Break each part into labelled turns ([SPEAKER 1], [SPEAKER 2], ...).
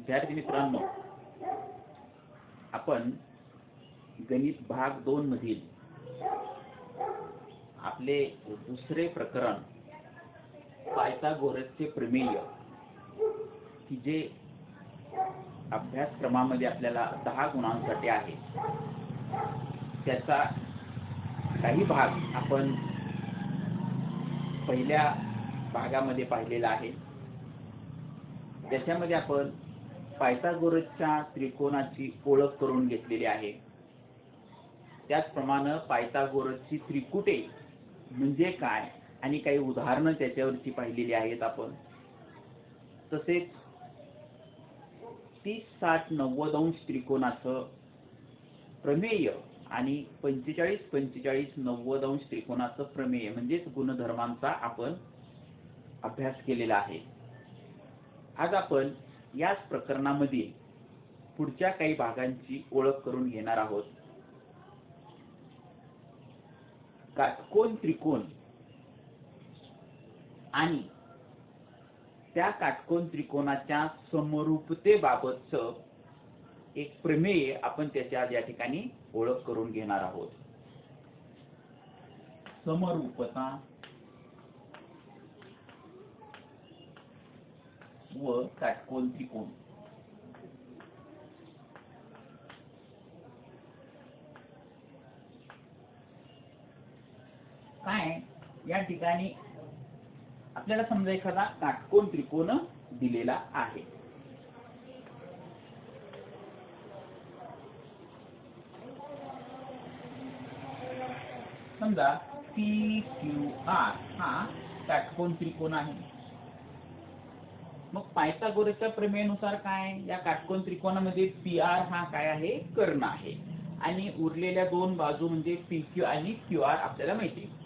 [SPEAKER 1] विद्यार्थी मित्रांनो, आपण गणित भाग 2 मधील आपले दुसरे प्रकरण पायथागोरसचे प्रमेय की जे अभ्यासक्रमामध्ये आपल्याला 10 गुणांसाठी आहे, त्याचा काही भाग आपण पहिल्या भागामध्ये पाहिलेला आहे. त्याच्यामध्ये आपण पायथागोरसच्या त्रिकोणाची ओळख करून घेतलेली आहे. त्याचप्रमाणे पायथागोरसची त्रिकुटे म्हणजे काय आणि काही उदाहरणं त्याच्यावरची पाहिलेली आहेत आपण. तसेच 30, 60, 90 अंश त्रिकोणाचं प्रमेय आणि 45, 45, 90 अंश त्रिकोणाचं प्रमेय म्हणजेच गुणधर्मांचा आपण अभ्यास केलेला आहे. आज आपण याच प्रकरणामधील पुढच्या काही भागांची ओळख करून घेणार आहोत. काटकोन त्रिकोण आणि त्या काटकोन त्रिकोणाच्या समरूपतेबाबतचं एक प्रमेय आपण त्याच्या या ठिकाणी ओळख करून घेणार आहोत. समरूपता व काटकोन त्रिकोण. काय या ठिकाणी आपल्याला समजा एखादा काटकोन त्रिकोण दिलेला आहे. समजा PQR हा काटकोन त्रिकोण आहे. मग पायथागोरसच्या प्रमेयानुसार काय, या काटकोन त्रिकोणामध्ये PR हा काय आहे, कर्ण आहे आणि उरलेल्या दोन बाजू म्हणजे PQ आणि QR आपल्याला माहिती आहे.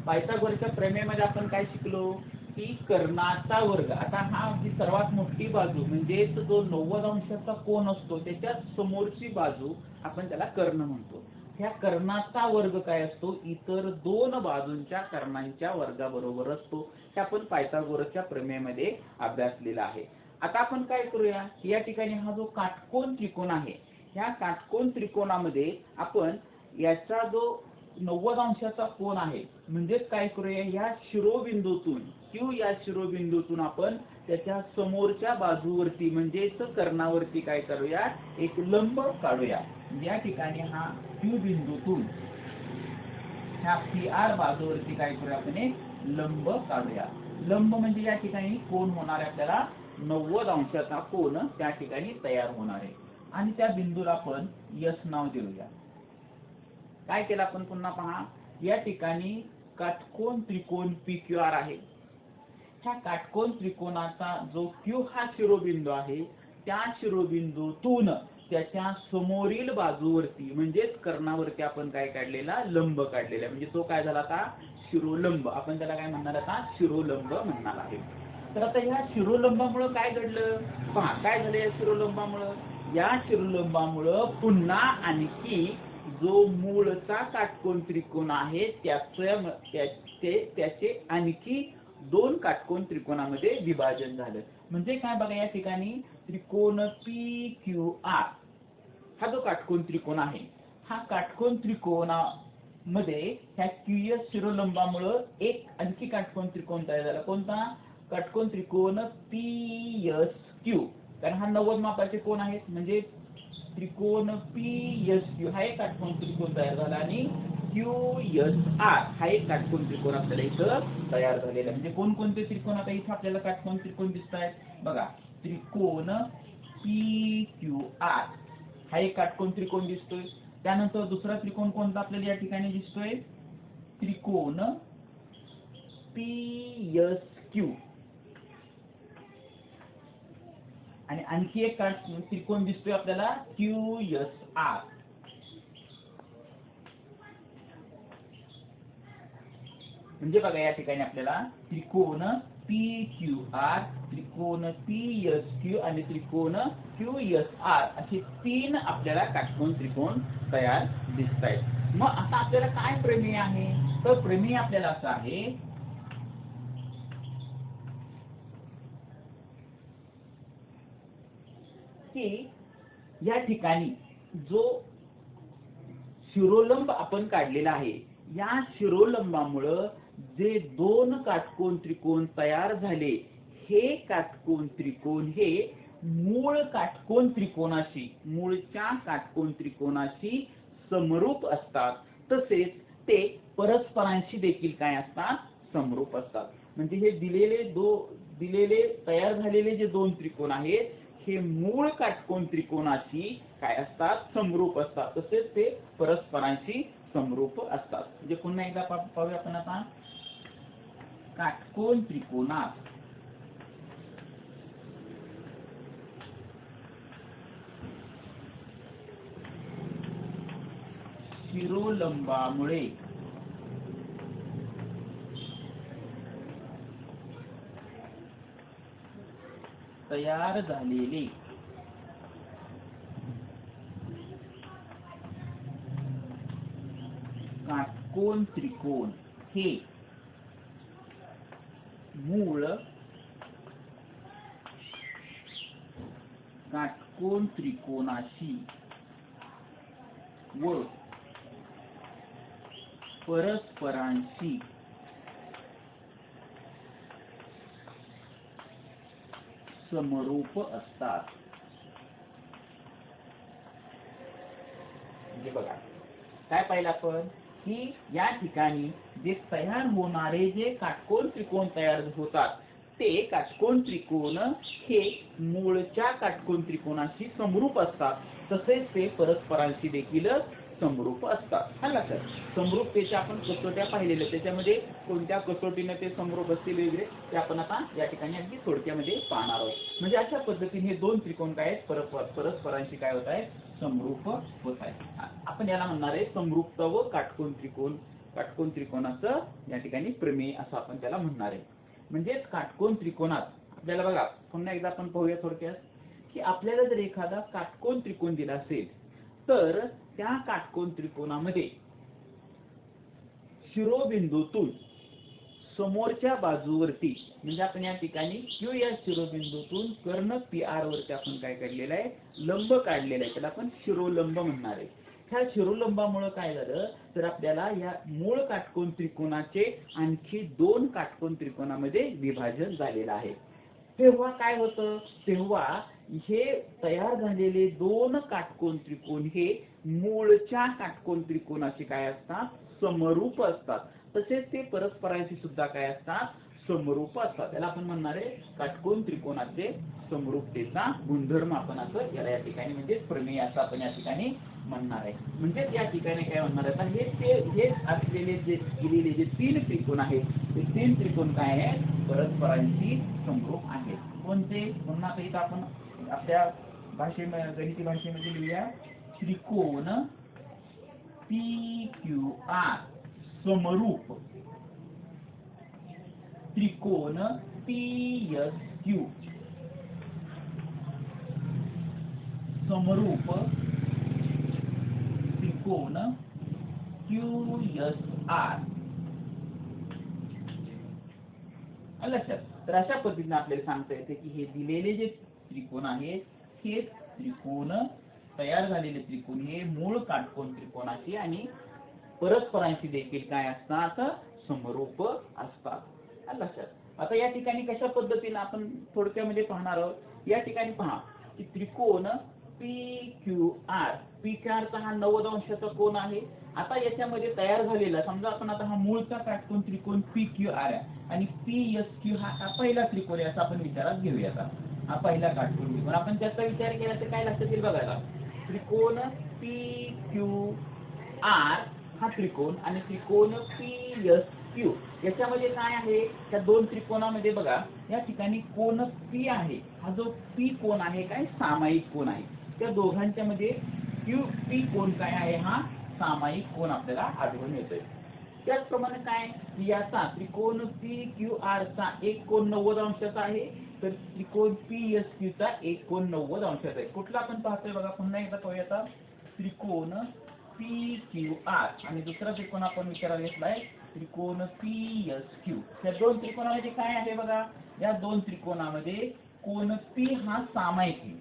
[SPEAKER 1] पायथागोरसच्या प्रमेयामध्ये आपण काय शिकलो की कर्णाचा वर्ग. आता हा जी सर्वात मोठी बाजू म्हणजे जो 90 अंशाचा कोन असतो त्याच्या समोरची बाजू आपण त्याला कर्ण म्हणतो. ह्या कर्णाचा वर्ग काय असतो, इतर दोन बाजूंच्या कर्णांच्या वर्गाबरोबर असतो. हे आपण पायथागोरसच्या प्रमेयामध्ये अभ्यासलेला आहे. आता आपण काय करूया, या ठिकाणी हा जो काटकोन त्रिकोण आहे, ह्या काटकोन त्रिकोणामध्ये आपण याचा जो 90 अंशाचा कोन आहे म्हणजेच काय करूया, या शिरोबिंदूतून Q या शिरोबिंदूतून आपण त्याच्या समोरच्या बाजूवरती म्हणजेच कर्णावरती काय करूया, एक लंब काढूया. या ठिकाणी हा Q बिंदूतून ह्या PR बाजूवरती काय करूया, आपण एक लंब काढूया. लंब म्हणजे या ठिकाणी कोन होणार आहे आपल्याला 90 अंशाचा कोन त्या ठिकाणी तयार होणार आहे आणि त्या बिंदूला आपण S नाव देऊया. काय केलं आपण, पुन्हा पहा, या ठिकाणी काटकोन त्रिकोण PQR आहे. ह्या काटकोन त्रिकोणाचा जो Q हा शिरोबिंदू आहे, त्या शिरोबिंदूतून त्याच्या समोरील बाजूवरती म्हणजेच कर्णावरती आपण काय काढलेला, लंब काढलेला. म्हणजे तो काय झाला आता, शिरोलंब. आपण त्याला काय म्हणणार, आता शिरोलंब म्हणणार आहे. तर आता ह्या शिरोलंबामुळे काय घडलं पहा, काय झालं या शिरोलंबामुळे. या शिरोलंबामुळे पुन्हा आणखी जो मूळचा काटकोन त्रिकोण आहे त्याचे आणखी दोन काटकोन त्रिकोणामध्ये विभाजन झालं. म्हणजे काय बघा, या ठिकाणी त्रिकोण PQR हा जो काटकोन त्रिकोण आहे, हा काटकोन त्रिकोणामध्ये ह्या QS शिरोलंबामुळे एक आणखी काटकोन त्रिकोण तयार झाला. कोणता, काटकोन त्रिकोण PSQ. कारण हा 90 मापाचे कोन आहेत म्हणजे त्रिकोण PSQ हा एक काटकोन त्रिकोण तयार झाला आणि QSR हा एक काटकोन त्रिकोण आपल्याला इथं तयार झालेला. म्हणजे कोणकोणते त्रिकोण आता इथे आपल्याला काटकोन त्रिकोण दिसत आहेत बघा. त्रिकोण PQR हा एक काटकोन त्रिकोण दिसतोय. त्यानंतर दुसरा त्रिकोण कोणता आपल्याला या ठिकाणी दिसतोय, त्रिकोण PSQ. आणि आणखी एक त्रिकोण दिसतोय आपल्याला QSR. म्हणजे बघा, या ठिकाणी आपल्याला त्रिकोण PQR, त्रिकोण PSQ आणि त्रिकोण QSR असे तीन आपल्याला काटकोन त्रिकोण तयार दिसत आहेत. मग आता आपल्याला काय प्रमेय आहे, तर प्रमेय आपल्याला असं आहे की या ठिकाणी जो शिरोलंब आपण काढलेला आहे, या शिरोलंबामुळं जे दोन काटकोन त्रिकोण तयार झाले, हे काटकोन त्रिकोण हे मूळ काटकोन त्रिकोणाशी, मूळच्या काटकोन त्रिकोणाशी समरूप असतात. तसेच ते परस्परांशी देखील काय असतात, समरूप असतात. म्हणजे हे दिलेले तयार झालेले जे दोन त्रिकोण आहेत, हे मूळ काटकोन त्रिकोणाशी काय असतात, समरूप असतात. तसेच ते परस्परांशी समरूप असतात. म्हणजे पुन्हा एकदा पाहूया आपण आता. काटकोन त्रिकोणात शिरोलंबामुळे तयार झालेले काटकोन त्रिकोण हे मूळ काटकोन त्रिकोणाशी व परस्परांशी समरूप असतात. म्हणजे बघा काय पाहिलं आपण की या ठिकाणी जे तयार होणारे जे काटकोन त्रिकोण तयार होतात, ते काटकोन त्रिकोण हे मूळच्या काटकोन त्रिकोणाशी समरूप असतात. तसेच ते परस्परांशी देखील समरूप असतात. हा लक्षात. समरूपतेच्या आपण कसोट्या पाहिलेल्या, त्याच्यामध्ये कोणत्या कसोटीने ते समरूप असतील वगैरे ते आपण आता या ठिकाणी अगदी थोडक्यामध्ये पाहणार आहोत. म्हणजे अशा पद्धतीने हे दोन त्रिकोण काय आहेत, परस्परांशी काय होत आहेत, समरूप होत आहेत. आपण याला म्हणणार आहे समरूपता व काटकोन त्रिकोण, काटकोन त्रिकोणाचं या ठिकाणी प्रमेय असं आपण त्याला म्हणणार आहे. म्हणजेच काटकोन त्रिकोणात आपल्याला बघा पुन्हा एकदा आपण पाहूया थोडक्यात की आपल्याला जर एखादा काटकोन त्रिकोण दिला असेल, तर त्या काटकोन त्रिकोणामध्ये शिरोबिंदूतून समोरच्या बाजूवरती, म्हणजे आपण या ठिकाणी Q या शिरोबिंदूतून कर्ण PR वरती आपण काय काढलेलं आहे, लंब काढलेला आहे. त्याला आपण शिरोलंब म्हणणार आहे. ह्या शिरोलंबामुळे काय झालं तर आपल्याला या मूळ काटकोन त्रिकोणाचे आणखी दोन काटकोन त्रिकोणामध्ये विभाजन झालेलं आहे. तेव्हा काय होतं, तेव्हा हे तयार झालेले दोन काटकोन त्रिकोण हे मूळच्या काटकोन त्रिकोणाशी काय असतात, समरूप असतात. तसेच ते परस्परांशी सुद्धा काय असतात, समरूप असतात. त्याला आपण म्हणणार आहे काटकोन त्रिकोणाचे समरूपतेचा गुणधर्म आपण असं याला या ठिकाणी म्हणजे प्रमेय असं आपण या ठिकाणी म्हणणार आहे. म्हणजे या ठिकाणी काय म्हणणार आहे, हे असलेले जे दिलेले जे तीन त्रिकोण आहेत, ते तीन त्रिकोण काय आहेत, परस्परांशी समरूप आहेत. कोणते, पुन्हा इथं आपण आपल्या गणिती भाषेमध्ये लिहूया, त्रिकोण PQR समरूप त्रिकोण PSQ समरूप त्रिकोण QSR. लक्षात. तर अशा पद्धतीने आपल्याला सांगता येते की हे दिलेले जे त्रिकोण आहेत, हे त्रिकोण तयार झालेले त्रिकोण हे मूळ काटकोन त्रिकोणाशी आणि परस्परांशी देखील काय असतात, समरूप असतात. लक्षात. आता या ठिकाणी कशा पद्धतीने आपण थोडक्यामध्ये पाहणार आहोत. या ठिकाणी पहा की त्रिकोण PQR, PQR चा हा 90 अंशाचा कोन आहे. आता याच्यामध्ये तयार झालेला, समजा आपण आता हा मूळचा काटकोन त्रिकोण PQR आहे आणि PSQ हा पहिला त्रिकोण आहे असं आपण विचारात घेऊया. हा पहिला काटकोन त्रिकोण, आपण त्याचा विचार केला तर काय लक्षात येईल बघायला. त्रिकोण PQR हा त्रिकोण आणि त्रिकोण PSQ याच्यामध्ये काय आहे, त्या दोन त्रिकोणामध्ये बघा या ठिकाणी कोन P आहे, हा जो P कोन आहे काय सामायिक कोन आहे. त्या दोघांच्या मध्ये QP कोन काय आहे, हा सामायिक कोन आपल्याला आढळून येतोय. त्याचप्रमाणे काय याचा त्रिकोण PQR चा एक कोन 90 अंशाचा आहे, तर त्रिकोण PSQ चा एक कोन 90 अंशाचा आहे. कुठला आपण पाहतोय बघा, पुन्हा एकदा पाहूया. त्रिकोण PQR आणि दुसरा त्रिकोण आपण विचारायला घेतलाय त्रिकोण PSQ. या दोन त्रिकोणामध्ये काय आहे बघा, या दोन त्रिकोणामध्ये कोन P हा सामायिक आहे.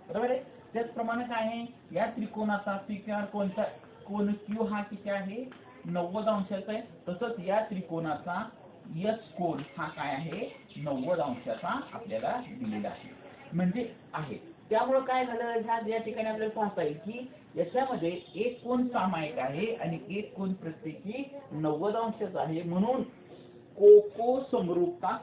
[SPEAKER 1] बरोबर आहे. त्याचप्रमाणे काय आहे, या त्रिकोणाचा PQR कोणता कोण Q हा किती आहे 90 अंशाचा आहे. तसंच या त्रिकोणाचा S कोन हा काय आहे 90 अंशाचा आपल्याला दिलेला आहे म्हणजे आहे. त्यामुळे काय झालं, या ठिकाणी आपल्याला पाहता येईल की याच्यामध्ये एक कोन सामायिक आहे आणि एक कोन प्रत्येकी 90 अंशाचा आहे. म्हणून कोको समरूपता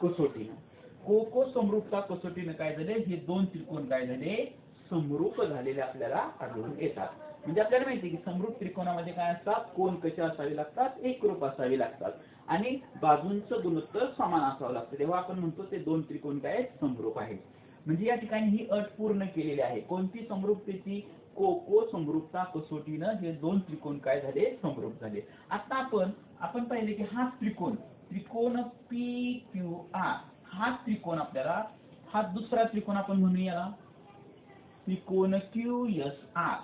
[SPEAKER 1] कसोटीनं काय झाले, हे दोन त्रिकोण काय झाले समरूप झालेले आपल्याला आढळून येतात. म्हणजे आपल्याला माहिती आहे की समरूप त्रिकोणामध्ये काय असतात, कोन कसे असावे लागतात, एकरूप असावे लागतात आणि बाजूंचं गुणोत्तर समान असावं लागतं. तेव्हा आपण म्हणतो ते दोन त्रिकोण काय समरूप आहेत. म्हणजे या ठिकाणी ही अट पूर्ण केलेली आहे. कोणती समरूपतेची, कोको समरूपता कसोटीनं हे दोन त्रिकोण काय झाले समरूप झाले. आता आपण पाहिले की हा त्रिकोण PQR हा त्रिकोण आपल्याला, हा दुसरा त्रिकोण आपण म्हणूया त्रिकोण QSR.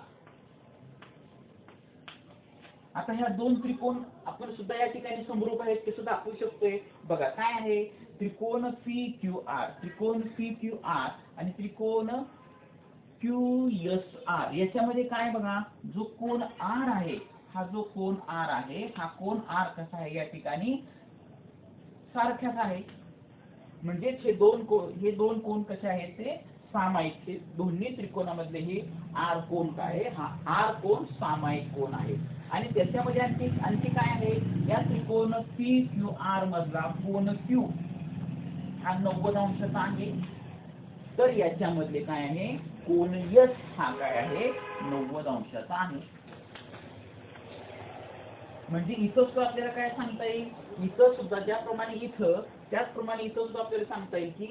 [SPEAKER 1] आता ह्या दोन त्रिकोण आपण सुद्धा या ठिकाणी समरूप आहेत ते सुद्धा दाखवू शकतोय. बघा काय आहे, त्रिकोण PQR आणि त्रिकोण QSR याच्यामध्ये काय बघा, जो कोन R आहे, हा जो कोन R आहे, हा कोन R कसा आहे या ठिकाणी सारखाच आहे. म्हणजे हे दोन कोन कसे आहेत ते सामायिक. ते दोन्ही त्रिकोणामधले हे R कोन काय आहे, हा R कोन सामायिक कोन आहे. आणि त्याच्यामध्ये आणखी काय आहे, या त्रिकोण PQR मधला कोन Q हा 90 अंशाचा आहे. तर याच्यामधले काय आहे, कोन S हा काय आहे 90 अंशाचा आहे. म्हणजे इथं सुद्धा आपल्याला काय सांगता येईल, इथं सुद्धा ज्याप्रमाणे त्याचप्रमाणे इथं सुद्धा आपल्याला सांगता येईल की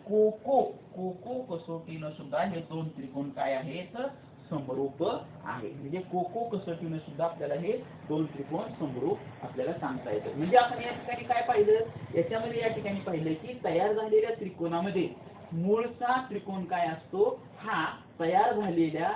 [SPEAKER 1] कोको कसोटीनं सुद्धा हे दोन त्रिकोण काय आहेत समरूप आहे. म्हणजे कोको कसोटीनं सुद्धा आपल्याला हे दोन त्रिकोण समरूप आपल्याला सांगता येतं. म्हणजे आपण या ठिकाणी काय पाहिलं, याच्यामध्ये या ठिकाणी पाहिलं की तयार झालेल्या त्रिकोणामध्ये मूळचा त्रिकोण काय असतो, हा तयार झालेल्या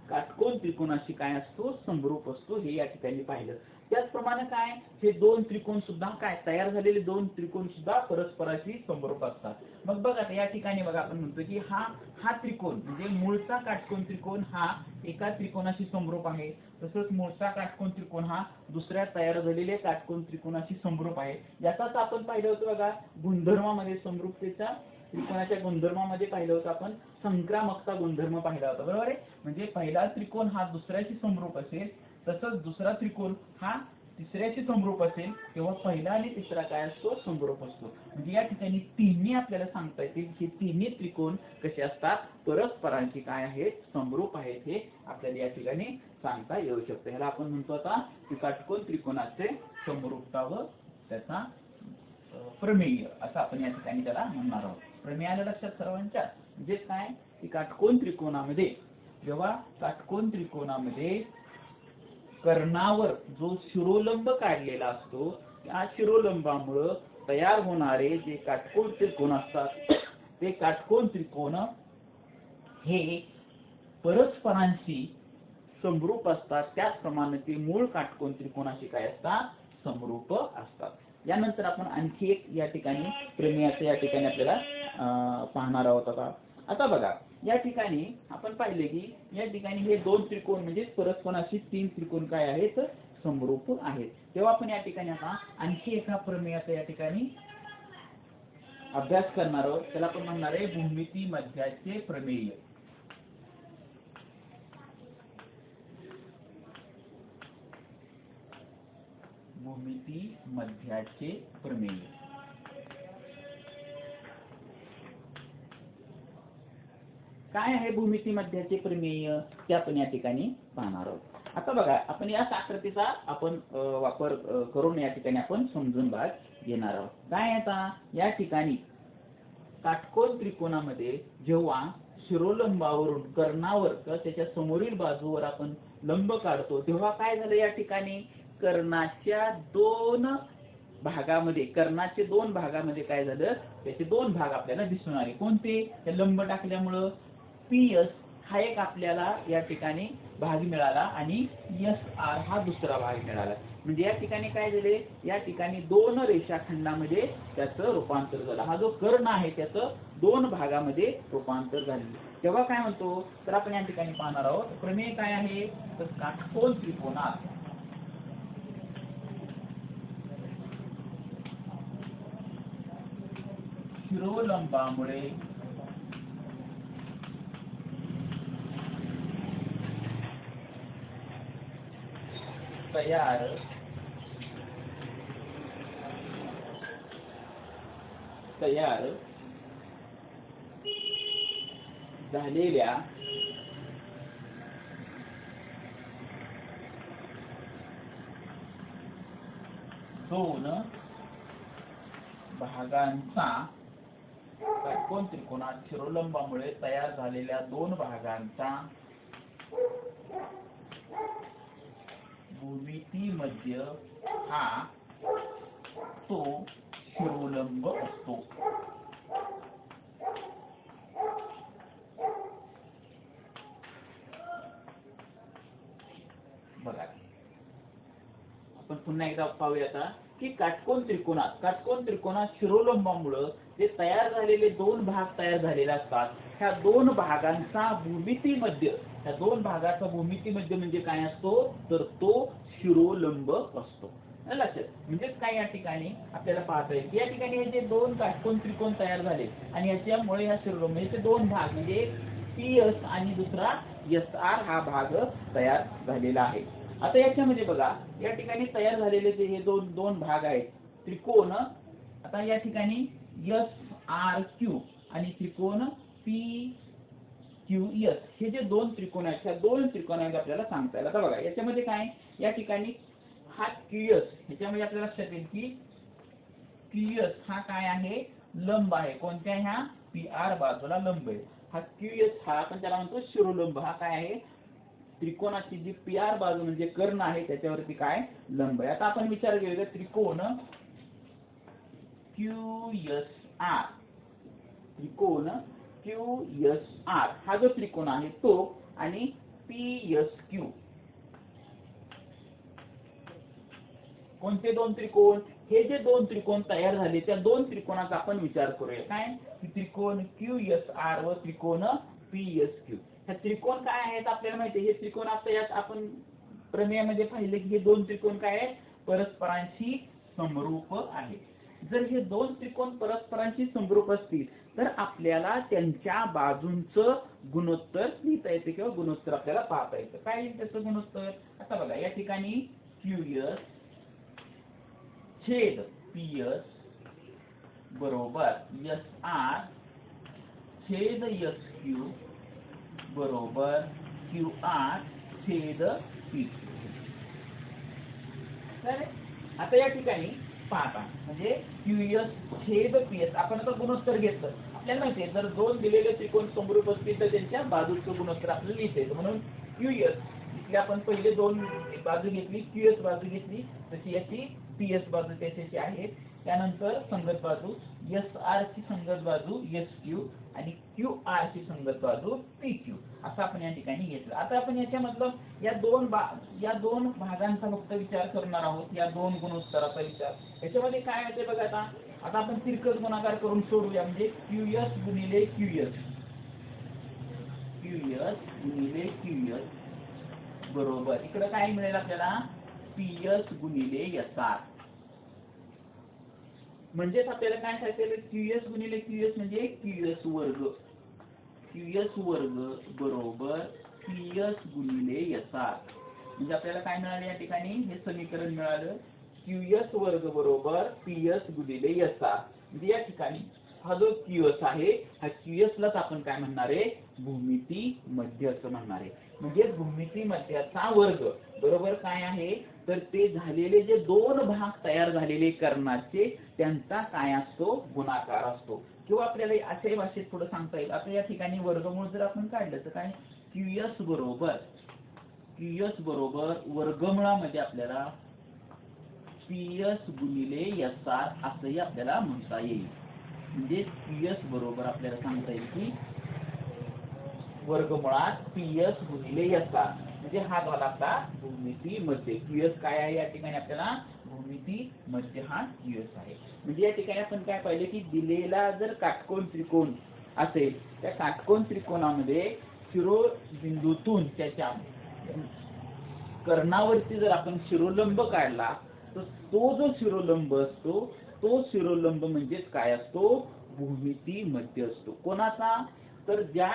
[SPEAKER 1] काटकोन त्रिकोणाशी काय असतो समरूप असतो, हे या ठिकाणी पाहिलं. त्याचप्रमाणे काय, हे दोन त्रिकोण सुद्धा काय तयार झालेले दोन त्रिकोण सुद्धा परस्पराशी समरूप असतात. मग बघा या ठिकाणी बघा आपण म्हणतो की हा त्रिकोण म्हणजे मूळचा काटकोन त्रिकोण हा एका त्रिकोणाशी समरूप आहे. तसंच मूळचा काटकोन त्रिकोण हा दुसऱ्या तयार झालेल्या काटकोन त्रिकोणाशी समरूप आहे. याचाच आपण पाहिलं होतं बघा गुणधर्मामध्ये, समरूपतेच्या त्रिकोणाच्या गुणधर्मामध्ये पाहिलं होतं आपण, संक्रामकता गुणधर्म पाहिला होता. बरोबर आहे. म्हणजे पहिला त्रिकोण हा दुसऱ्याशी समरूप असेल, तसंच दुसरा त्रिकोण हा तिसऱ्याशी समरूप असेल, तेव्हा पहिला आणि तिसरा काय असतो समरूप असतो. म्हणजे या ठिकाणी तिन्ही आपल्याला सांगता येतील की तिन्ही त्रिकोण कसे असतात, परस्परांशी काय आहेत समरूप आहेत, हे आपल्याला या ठिकाणी सांगता येऊ शकतं. ह्याला आपण म्हणतो आता की काटकोन त्रिकोणाचे समरूपता व त्याचा प्रमेय असं आपण या ठिकाणी त्याला म्हणणार आहोत. प्रमेय आलं लक्षात सर्वांच्या. म्हणजे काय की काटकोन त्रिकोणामध्ये, जेव्हा काटकोन त्रिकोणामध्ये कर्णावर जो शिरोलंब काढलेला असतो, त्या शिरोलंबामुळे तयार होणारे जे काटकोन त्रिकोण असतात, ते काटकोन त्रिकोण हे परस्परांशी समरूप असतात. त्याचप्रमाणे ते मूळ काटकोन त्रिकोणाशी काय असतात समरूप असतात. यानंतर आपण आणखी एक या ठिकाणी प्रमेयाचं या ठिकाणी आपल्याला पाहणार आहोत. आता बघा या ठिकाणी आपण पाहिले की या ठिकाणी हे दोन त्रिकोण म्हणजे परस्परांशी तीन त्रिकोण काय आहेत समरूप आहेत. तेव्हा आपण या ठिकाणी आता आणखी एका प्रमेयाचा या ठिकाणी अभ्यास करणार आहोत. त्याला आपण म्हणणार आहे भूमिती मध्याचे प्रमेय. भूमिती मध्याचे प्रमेय. काय आहे भूमिती मध्याचे प्रमेय ते आपण या ठिकाणी पाहणार आहोत. आता बघा आपण या आकृतीचा आपण वापर करून या ठिकाणी आपण समजून घेणार आहोत. काय आता या ठिकाणी काटकोन त्रिकोणामध्ये जेव्हा शिरोलंबावरून कर्णावर किंवा त्याच्या समोरील बाजूवर आपण लंब काढतो, तेव्हा काय झालं या ठिकाणी कर्णाच्या दोन भागामध्ये काय झालं, त्याचे दोन भाग आपल्याला दिसून आले. कोणते, लंब टाकल्यामुळं PS हा एक आपल्याला या ठिकाणी भाग मिळाला आणि SR हा दुसरा भाग मिळाला. म्हणजे या ठिकाणी काय झाले, या ठिकाणी दोन रेषाखंडामध्ये त्याचं रूपांतर झालं. हा जो कर्ण आहे त्याचं दोन भागामध्ये रूपांतर झाले. तेव्हा काय म्हणतो, तर आपण या ठिकाणी पाहणार आहोत प्रमेय काय आहे, तर काटकोन त्रिकोणात शिरोलंबामुळे तयार झालेल्या दोन भागांचा काटकोन त्रिकोणात शिरोलंबामुळे तयार झालेल्या दोन भागांचा भूमिती मध्य हा तो शिरोलंब असतो. बघा आपण पुन्हा एकदा पाहूया आता की काटकोन त्रिकोणात शिरोलंबामुळे जे तयार झालेले दोन भाग तयार झालेले असतात, ह्या दोन भागांचा भूमिती मध्य, ह्या दोन भागाचा भूमिती मध्य म्हणजे काय असतो, तर तो शिरोलंब असतो. लक्षात म्हणजे काय, या ठिकाणी आपल्याला पाहता येईल की या ठिकाणी हे जे दोन काटकोन त्रिकोण तयार झाले आणि याच्यामुळे या शिरोलंब म्हणजे दोन भाग म्हणजे PS आणि दुसरा SR हा भाग तयार झालेला आहे. आता याच्यामध्ये बघा या ठिकाणी तयार झालेले जे हे दोन भाग आहेत त्रिकोण, आता या ठिकाणी SRQ आणि त्रिकोण PQS हे जे दोन त्रिकोण आहेत, त्या दोन त्रिकोणांचे आपल्याला सांगता येईल. आता बघा याच्यामध्ये काय, या ठिकाणी हा QS, ह्याच्यामध्ये आपल्याला लक्षात येईल की QS हा काय आहे, लंब आहे. कोणत्या, ह्या PR बाजूला लंब आहे. हा QS हा आपण त्याला म्हणतो शिरोलंब. हा काय आहे, त्रिकोणाची जी PR बाजू म्हणजे कर्ण आहे त्याच्यावरती काय लंब आहे. आता आपण विचार केला त्रिकोण QSR, त्रिकोण QSR हा जो त्रिकोण आहे तो आणि PSQ, कोणते दोन त्रिकोण, हे जे दोन त्रिकोण तयार झाले त्या दोन त्रिकोणाचा आपण विचार करूया. काय, त्रिकोण QSR व त्रिकोण PSQ. हे त्रिकोण काय आहेत आपल्याला माहिती आहे. हे त्रिकोण आता यात आपण प्रमेयामध्ये पाहिले की हे दोन त्रिकोण काय आहेत, परस्परांशी समरूप आहेत. जर हे दोन त्रिकोण परस्परांशी समरूप असतील तर आपल्याला त्यांच्या बाजूंचं गुणोत्तर लिहिता येते किंवा गुणोत्तर आपल्याला पाहता येतं. काय येईल त्याचं गुणोत्तर, आता बघा या ठिकाणी QS छेद PS बरोबर SR छेद SQ बरोबर QR छेद PQ. तर आता या ठिकाणी पाहता म्हणजे QS छेद PS आपण आता गुणोत्तर घेतलं, आपल्याला माहिती आहे जर दोन दिलेले त्रिकोण समरूप असतील तर त्यांच्या बाजूचं गुणोत्तर आपल्याला लिहिता येतं. म्हणून QS इथले आपण पहिले दोन बाजू घेतली, QS बाजू घेतली, तशी याची PS बाजू त्याच्याशी आहे. त्यानंतर संगत बाजू SR ची संगत बाजू SQ आणि QR ची संगत बाजू PQ असं आपण या ठिकाणी घेतलं. आता आपण याच्यामधलं या दोन भागांचा फक्त विचार करणार आहोत, या दोन गुणोत्तराचा विचार. याच्यामध्ये काय होते बघा, आता आपण तिरकस गुणाकार करून सोडूया. म्हणजे QS गुणिले QS गुणिले QS बरोबर इकडे काय मिळेल आपल्याला, PS गुणिले SR. म्हणजेच आपल्याला काय सांगितलेलं, QS गुणिले QS म्हणजे QS वर्ग बरोबर PS गुणिले SR. म्हणजे आपल्याला काय मिळाले या ठिकाणी, हे समीकरण मिळालं QS वर्ग बरोबर PS गुणिले SR. म्हणजे या ठिकाणी हा जो QS आहे हा QS लाच आपण काय म्हणणार आहे, भूमिती मध्य असं म्हणणार आहे. म्हणजे भूमिती मध्याचा वर्ग बरोबर काय आहे, तर ते झालेले जे दोन भाग तयार झालेले कर्णाचे त्यांचा काय असतो, गुणाकार असतो. किंवा आपल्याला अशाही भाषेत थोडं सांगता येईल. आता या ठिकाणी वर्गमूळ जर आपण काढलं तर काय, QS बरोबर वर्गमुळामध्ये आपल्याला PS गुणिले SR असंही आपल्याला म्हणता येईल. म्हणजे QS बरोबर आपल्याला सांगता येईल की वर्गमुळात पीएस गुणिले एसआर, म्हणजे हा झाला आपला भूमिती मध्य. क्यूएस काय आहे या ठिकाणी आपल्याला भूमिती मध्य हा क्यूएस आहे. म्हणजे या ठिकाणी आपण काय पाहिले की दिलेला जर काटकोन त्रिकोण असेल त्या काटकोन त्रिकोणामध्ये शिरोबिंदूतून त्याच्या कर्णावरती जर आपण शिरोलंब काढला तर तो जो शिरोलंब असतो तो शिरोलंब म्हणजेच काय असतो, भूमिती मध्य असतो. कोणाचा, तर ज्या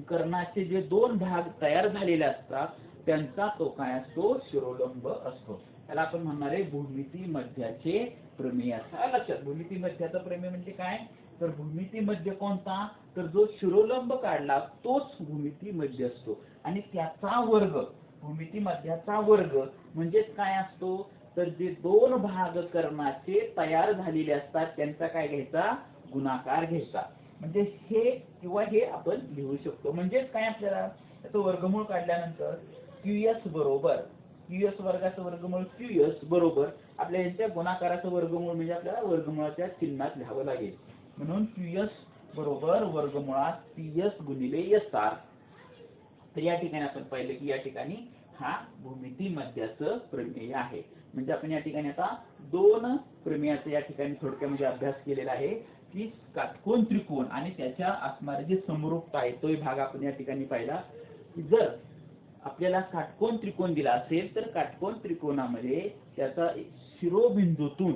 [SPEAKER 1] कर्णाचे जे दोन भाग तयार झालेले असतात त्यांचा तो काय असतो, शिरोलंब असतो. त्याला आपण म्हणणार आहे भूमिती मध्याचे प्रमेय. असं लक्षात. भूमिती मध्याचा प्रमेय म्हणजे काय, तर भूमिती मध्य कोणता, तर जो शिरोलंब काढला तोच भूमिती मध्य असतो. आणि त्याचा वर्ग, भूमिती मध्याचा वर्ग म्हणजेच काय असतो, तर जे दोन भाग कर्णाचे तयार झालेले असतात त्यांचा काय घ्यायचा, गुणाकार घ्यायचा. म्हणजे हे किंवा हे आपण लिहू शकतो. म्हणजेच काय, आपल्याला त्याचं वर्गमूळ काढल्यानंतर क्यूएस बरोबर, क्यूएस वर्गाचं वर्गमूळ क्यूएस बरोबर आपल्या यांच्या गुणाकाराचं वर्गमूळ म्हणजे आपल्याला वर्गमुळाच्या चिन्हात लिहावं लागेल. म्हणून क्यूएस बरोबर वर्गमुळात पीएस गुणिले एसआर. तर या ठिकाणी आपण पाहिलं की या ठिकाणी हा भूमिती मध्याचं प्रमेय आहे. म्हणजे आपण या ठिकाणी आता दोन प्रमेयाचा या ठिकाणी थोडक्यामध्ये अभ्यास केलेला आहे की काटकोन त्रिकोण आणि त्याच्या असणारे जे समरूपता आहे तोही भाग आपण या ठिकाणी पाहिला. जर आपल्याला काटकोन त्रिकोण दिला असेल तर काटकोन त्रिकोणामध्ये त्याचा शिरोबिंदूतून,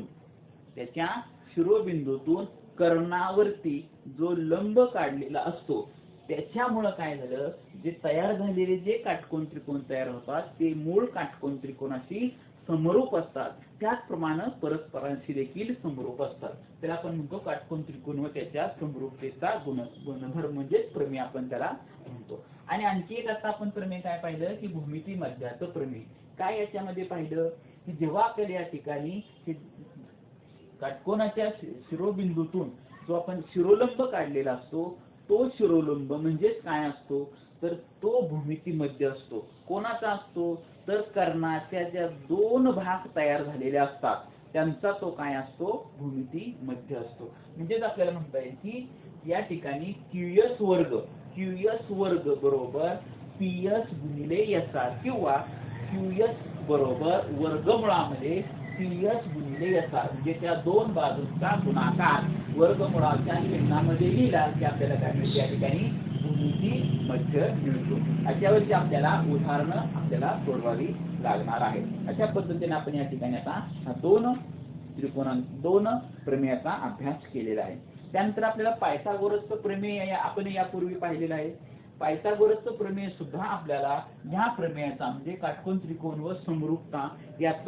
[SPEAKER 1] त्याच्या शिरोबिंदूतून कर्णावरती जो लंब काढलेला असतो त्याच्यामुळे काय झालं, जे तयार झालेले जे काटकोन त्रिकोण तयार होतात ते मूळ काटकोन त्रिकोणाशी समरूप असतात. त्याचप्रमाणे परस्परांशी देखील समरूप असतात. त्याला आपण म्हणतो काटकोन त्रिकोण व त्याच्या समरूपतेचा गुणधर्म म्हणजे प्रमेय आपण त्याला म्हणतो. आणि आणखी एक आता आपण प्रमेय काय पाहिलं की भूमिती मध्याचं प्रमेय. काय याच्यामध्ये पाहिलं की जेव्हा आपल्याला या ठिकाणी काटकोनाच्या शिरोबिंदूतून जो आपण शिरोलंब काढलेला असतो तो शिरोलंब म्हणजेच काय असतो, तर तो भूमिती मध्य असतो. कोणाचा असतो, तर कर्णाच्या ज्या दोन भाग तयार झालेले असतात त्यांचा तो काय असतो, भूमिती मध्य असतो. म्हणजेच आपल्याला म्हणता येईल की या ठिकाणी क्यूएस वर्ग बरोबर पीएस गुणिले एसआर किंवा क्यूएस बरोबर वर्गमुळामध्ये पीएस गुणिले एसआर म्हणजे त्या दोन बाजूंचा गुणाकार वर्गमुळाच्या चिन्हामध्ये लिहिला की आपल्याला काय मिळते, या ठिकाणी भूमिती मध्य मिळतो. अशावरची आपल्याला उदाहरणं आपल्याला सोडवावी लागणार आहे. अशा पद्धतीने आपण या ठिकाणी आता दोन प्रमेयाचा अभ्यास केलेला आहे. त्यानंतर आपल्याला पायथागोरसचं प्रमेय आपण यापूर्वी पाहिलेलं आहे. पायथागोरसचं प्रमेय सुद्धा आपल्याला या प्रमेयाचा म्हणजे काटकोन त्रिकोण व समरूपता याचा